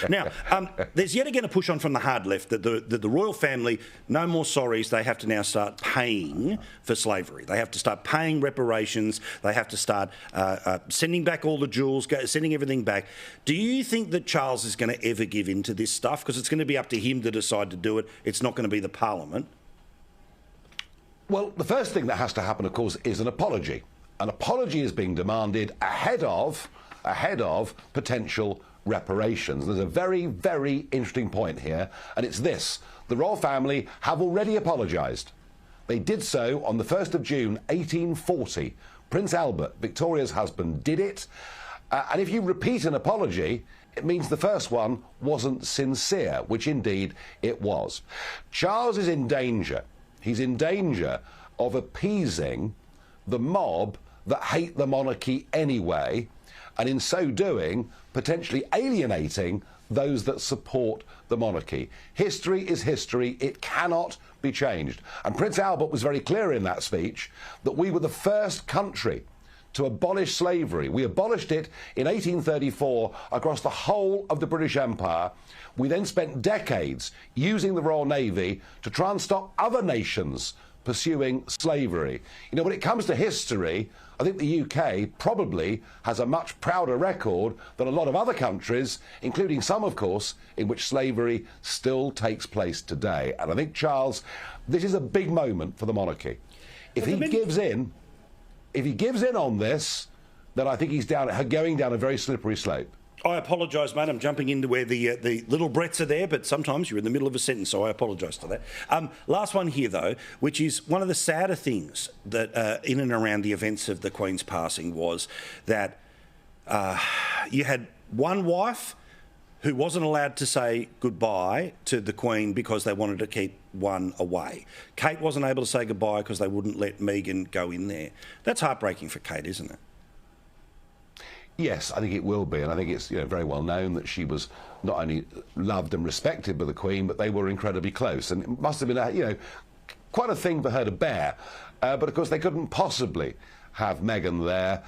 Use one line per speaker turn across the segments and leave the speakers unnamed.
Now, there's yet again a push on from the hard left that the royal family, no more sorries, they have to now start paying for slavery. They have to start paying reparations. They have to start sending back all the jewels, sending everything back. Do you think that Charles is going to ever give in to this stuff? Because it's going to be up to him to decide to do it. It's not going to be the Parliament.
Well, the first thing that has to happen, of course, is an apology. An apology is being demanded ahead of potential reparations. There's a very, very interesting point here, and it's this. The royal family have already apologised. They did so on the 1st of June, 1840. Prince Albert, Victoria's husband, did it. And if you repeat an apology, it means the first one wasn't sincere, which indeed it was. Charles is in danger. He's in danger of appeasing the mob that hate the monarchy anyway, and in so doing, potentially alienating those that support the monarchy. History is history. It cannot be changed. And Prince Albert was very clear in that speech that we were the first country to abolish slavery. We abolished it in 1834 across the whole of the British Empire. We then spent decades using the Royal Navy to try and stop other nations pursuing slavery. You know, when it comes to history, I think the UK probably has a much prouder record than a lot of other countries, including some, of course, in which slavery still takes place today. And I think, Charles, this is a big moment for the monarchy. If he gives in on this, then I think he's going down a very slippery slope.
I apologise, mate. I'm jumping into where the little breaths are there, but sometimes you're in the middle of a sentence, so I apologise for that. Last one here, though, which is one of the sadder things that in and around the events of the Queen's passing was that you had one wife who wasn't allowed to say goodbye to the Queen because they wanted to keep one away. Kate wasn't able to say goodbye because they wouldn't let Meghan go in there. That's heartbreaking for Kate, isn't it?
Yes, I think it will be, and I think it's very well known that she was not only loved and respected by the Queen, but they were incredibly close, and it must have been quite a thing for her to bear. But of course, they couldn't possibly have Meghan there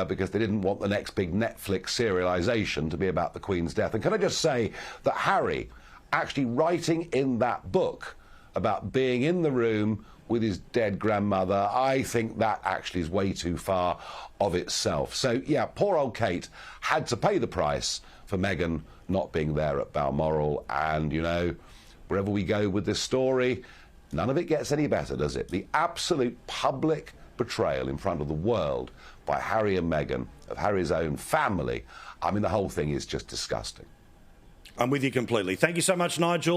because they didn't want the next big Netflix serialisation to be about the Queen's death. And can I just say that Harry, actually writing in that book about being in the room with his dead grandmother, I think that actually is way too far of itself. So, yeah, poor old Kate had to pay the price for Meghan not being there at Balmoral. And, wherever we go with this story, none of it gets any better, does it? The absolute public betrayal in front of the world by Harry and Meghan, of Harry's own family, I mean, the whole thing is just disgusting.
I'm with you completely. Thank you so much, Nigel.